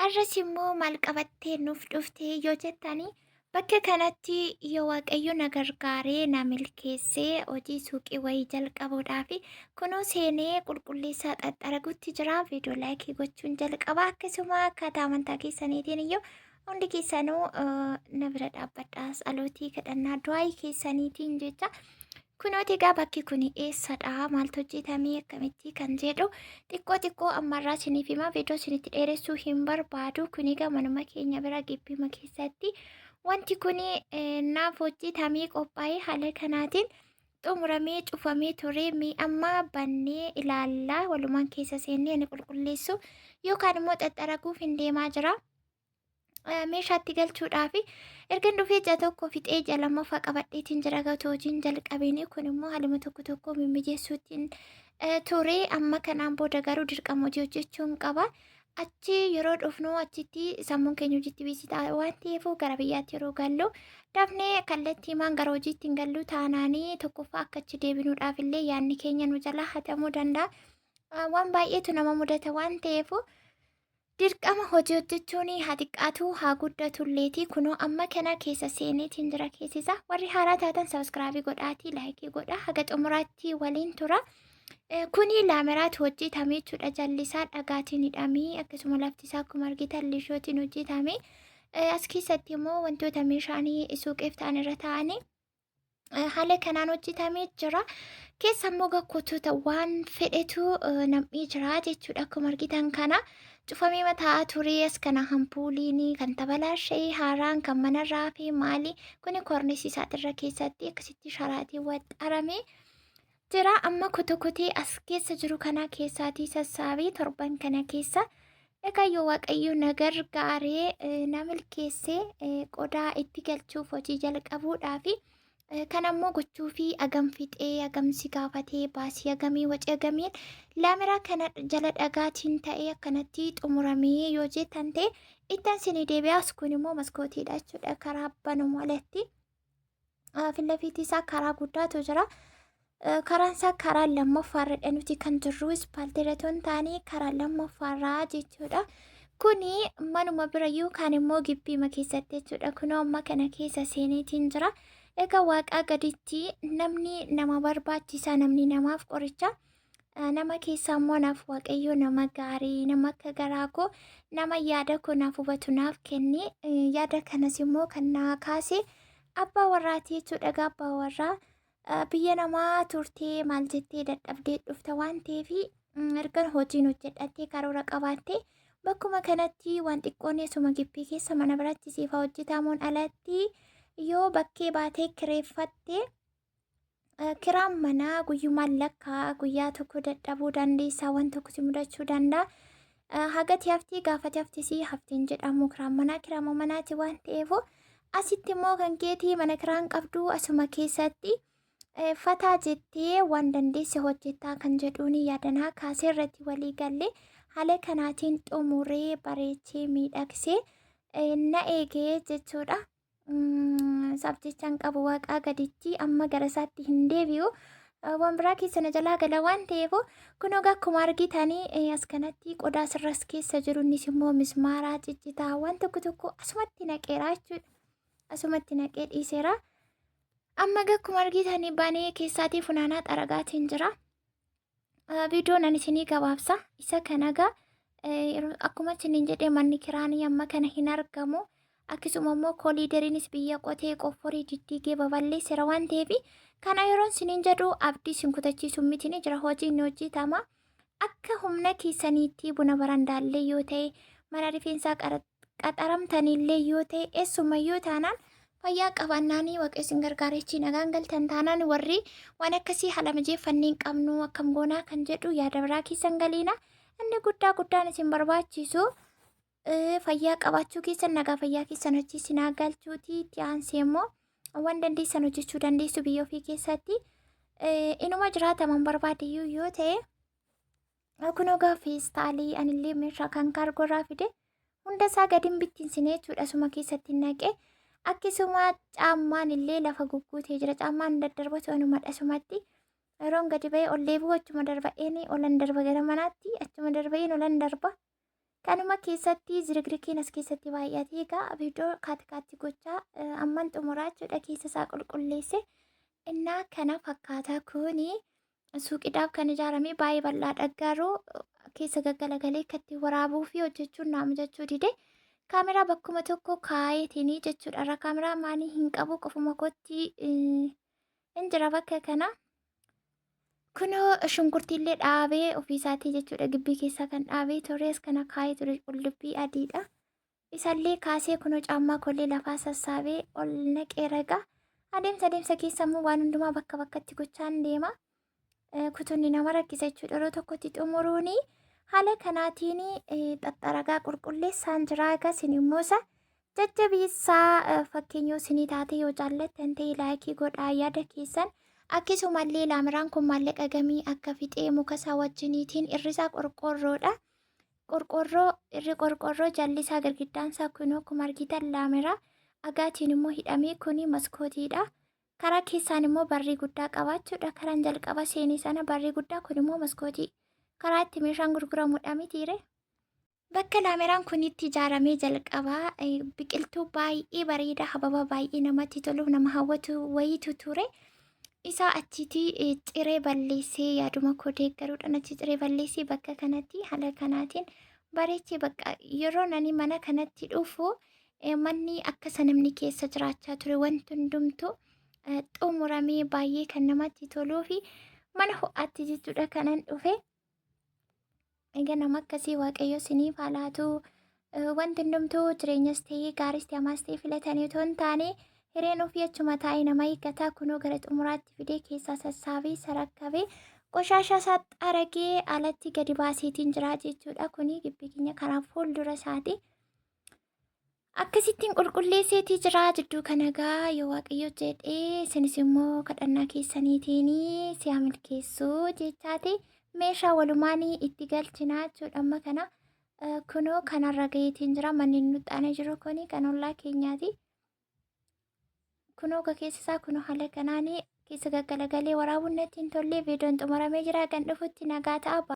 Har'as immoo maal qabattee nuuf dhuftee yoo jettanii bakka kanatti yoo Waaqayyo na gargaaree na milkeessee hojii suuqii wayii jalqabuudhaaf kunoo seenee qulqulleessaa xaxxaragutti jira. Viidiyoo laayikii gochuun jalqaba. Akkasuma akkaataa amantaa keessaniitiin iyyuu hundi keessanuu na bira dhaabbadhaa. Tsalootii kadhannaa du'aayii keessaniitiin jecha. Kunooti egaa bakki kun eessadha? Maaltu hojjetamee akkamitti kan jedhu xiqqoo ammarraa isiniif hima. Viidiyoo isinitti dheeressuu hin barbaadu. Kun egaa manuma keenya bira gibbima keessatti wanti kun naaf hojjetamee qophaa'ee haala kanaatiin xumuramee cufamee ture. Amma bannee ilaallaa walumaan keessa seennee ni qulqulleessu yookaan immoo xaxxaraguuf hin deemaa jira. Meeshaatti galchuudhaaf erga dhufee ija tokko fixee ija lammaffaa qabadheetiin jira gatoo hojiin jalqabeen kun immoo haaluma tokko mimmijeessuutiin ture. Amma kanaan booda garuu dirqama hojii hojjechuun qaba. Achi yeroo dhufnu achitti sammuun keenya hojiitti biisitaa waan ta'eef gara biyyaatti yeroo gallu dafnee kallattiimaan gara hojiitti hin gallu taanaanii tokkoffaa akka achi deebinuudhaaf illee yaadni keenya nu jalaa hatamuu danda'a. Waan baay'eetu nama mudata waan ta'eef. Dirqama hojii hojjechuun haa xiqqaatu haa guddatulleeti. Kunoo amma kana keessa seeneetiin jira keessisa. Warri haaraa taatan sabiskiraabii godhaatii laayikii godhaa haga xumuraatti waliin tura. Kuni laameraatu hojjetame jechuudha. Jallisaa dhagaatiin hidhamee akkasuma laftisaa akkuma argitan lishootiin hojjetame. As keessatti immoo wantoota meeshaanii suuqeef ta'an irra taa'anii haala kanaan hojjetamee jira. Keessa immoo gakkootota waan fedhetu nam'ee jira jechuudha. Akkuma argitan kana cufamee mataa ture. As kana hampuuliin kan tabalaashee haaraan kan manarraa fi maali kuni kornisi isaatirra keessatti akkasitti sharaatiin waxxaramee jira. Amma kutokotee as keessa jiru kana keessaatii sassaabii torban kana keessa egaa yoo Waaqayyo na gargaaree na milkeessee qodaa itti galchuuf hojii jalqabuudhaaf kan ammoo gochuu fi agam fixee agamsi gaafatee baasii agamii wacii agamiin laameraa kana jala dhagaatiin ta'ee akkanatti xumuramee yoo jettan ta'e ittaan sinii deebi'aas kun immoo maskootiidha jechuudha. Karaa banuu alatti filafiitii isaa karaa guddaatu jira. Karaan isaa karaa lammaffaarra nuti kan jirru ispaaltiiratoon ta'anii karaa lammaffaarraa jechuudha. Kuni manuma bira yookaan immoo gibbiima keessatti jechuudha. Kunoo amma kana keessa seeneetiin jira. Egaa waaqaa gaditti namni nama barbaachisa, namni namaaf qoricha. Nama keessaa immoo naaf Waaqayyo nama gaarii, nama akka garaa koo, nama yaada koo naaf hubatu naaf kenni. Yaada kanas immoo kan naa kaase abbaa warraati jechuudha. Abbaa warraa biyya namaa turtee maal jettee dadhabdee dhufta waan ta'eef erga hojiin hojjedhattee karoora qabaattee bakkuma kanatti waan xiqqoon asuma gibbii keessa mana biratti siifaa hojjetamuun alatti yoo bakkee baatee kireeffatte kiraan manaa guyyumaan lakkaa guyyaa tokko dadhabuu dandeessaa waan tokko si mudachuu danda'a. Hagati haftii gaafati haftisii haftiin jedhamu kiraan manaa kiraama manaati waan ta'eef asitti immoo kan keetii mana kiraan qabdu asuma keessatti fataa jettee waan dandeesse hojjettaa kan jedhuun yaadanaa kaasee irratti walii galle haala kanaatiin xumuree bareechee miidhagsee na eegee jechuudha. Sabjechaan qabu waaqaa gaditti amma gara isaatti hin deebi'u. Waan biraa keessa na jalaa gala waan ta'eef kunoo akkuma argitanii as kanatti qodaa sirras keessa jiru innis immoo mismaaraa ciccitaa waan tokko asumatti naqeera jechuudha. Asumatti naqee dhiiseera. Amma akkuma argitanii banee keessaatii funaanaa xaragaatiin jira. Viidiyoon ani isinii gabaabsa. Isa kanagaa akkuma isiniin jedhee manni kiraanii amma kana hin argamu. Akkasuma immoo kooliideriinis biyya qotee qofforii diddiigee babal'eessera waan ta'eef kana yeroon isiniin jedhu abdii isin kutachiisu miti ni jira. Hojiin ni hojjetama. Akka humna keessaniitti buna barandaallee yoo ta'e mana rifeensaa qaxaramtanillee yoo ta'e eessumayyuu taanaan fayyaa qabannaanii waaqa isin gargaarechi nagaan galtan taanaan warri waan akkasii haala mijeeffannee hin qabnu akkam goonaa kan jedhu yaada biraa keessan galiina. Inni guddaan isin barbaachisu fayyaa qabaachuu keessan nagaa fayyaa keessan hojii sinaa galchuuti. Itti aansee immoo waan dandeessan hojjechuu dandeessu biyya ofii keessatti inuma jiraataman barbaadayyuu yoo ta'e kunoo feestaalii anillee meeshaa kan kaargoorraa fide hunda isaa gadiin bittinsinee jechuudha. Asuma keessatti naqee akkasuma caammaan illee lafa gugguutee jira. Caammaan daddarbatu anumadha asumatti yeroon gadi ba'ee ol deebi'u achuma darba'een olan darba gara manaatti achuma darba'een olan darba. Kanuma keessatti zirigrikiin as keessatti baay'atee egaa abidoo kaatikaatti gochaa amman xumuraa jechuudha keessa isaa qulqulleesse. Innaa kana fakkaataa kuni suuqiidhaaf kan ijaarame baay'ee bal'aadha garuu keessa gaggalagalee akka itti waraabuu fi hojjechuun naaf mijachuu dide. Kaameraa bakkuma tokko kaayeetini jechuudha. Irra kaameraa maanii hin qabu qofuma kootti hin jira bakka kana. Kunoo shunkurtiillee dhaabee ofiisaatii jechuudha gibbii keessaa kan dhaabee tures kana kaayee ture qullubbii adiidha. Isallee kaasee kunoo caammaa kollee lafaa sassaabee ol naqee ragaa. Adeemsa keessa immoo waan hundumaa bakka bakkatti gochaan deema. Kutunni nama rakkisa jechuudha. Yeroo tokkotti xumuruuni haala kanaatiin xaxxaragaa qulqulleessaan jira. Isin immoo isa jajjabeessaa fakkeenyoo isinii taate yoo jaallattan ta'e laayikii godhaa yaada keessan. Akkasumallee laamiraan kun maallaqa gamii akka fixee muka isaa wajjiniitiin irrisaa qorqorroodha. Irri qorqorroo jallisaa girgiddaan isaa kunoo akkuma argitan laamiraa. Agaatiin immoo hidhamee kuni maskootiidha. Karaa keessaan immoo barrii guddaa qabaachuudha. Karaan jalqaba seenii sana barrii guddaa kun immoo maskootii. Karaa itti meeshaan gurguramudha mitiire. Bakka laameraan kun itti ijaaramee jalqabaa biqiltuu baay'ee bareedaa hababa baay'ee namatti toluuf nama hawwatu wayiitu ture. Isaa achitti ciree balleessee yaaduma koo deeggaruudhaan achi ciree balleessee bakka kanatti haala kanaatiin bareechee bakka yeroo nani mana kanatti dhufu manni akka namni keessa jiraachaa ture wanti hundumtuu xumuramee baay'ee kan namatti toluu fi mana ho'aatti jechuudha kanan dhufe. Egaa nama akkasii waaqayyo siniif haa laatu wanti hundumtuu jireenyas ta'ee gaariis ta'e hamaas ta'e filatanii otoo hin taane hireen ofii achuma taa'ee nama eeggataa kunoo gara xumuraatti fidee keessaa sassaabee sarakkabee qoshaashaa isaa xaragee alatti gadi baaseetiin jira jechuudha. Kuni gibbii keenya karaa fuuldura isaati. Akkasittiin qulqulleesseetii jira jidduu kana gaa yoo waaqayyo jedhee isinis immoo kadhannaa keessaniitiin si'a milkeessuu jechaati. Meeshaa walumaanii itti galchinaa jechuudha amma kana kunoo kanarra gaheetiin jira manni nutti aanee jiru kuni kan ollaa keenyaati. Kunoo keessa isaa kunoo haala kanaan keessa gaggalagalee waraabuun natti hin tolle viidiyoon xumuramee jira kan dhufutti nagaa ta'a.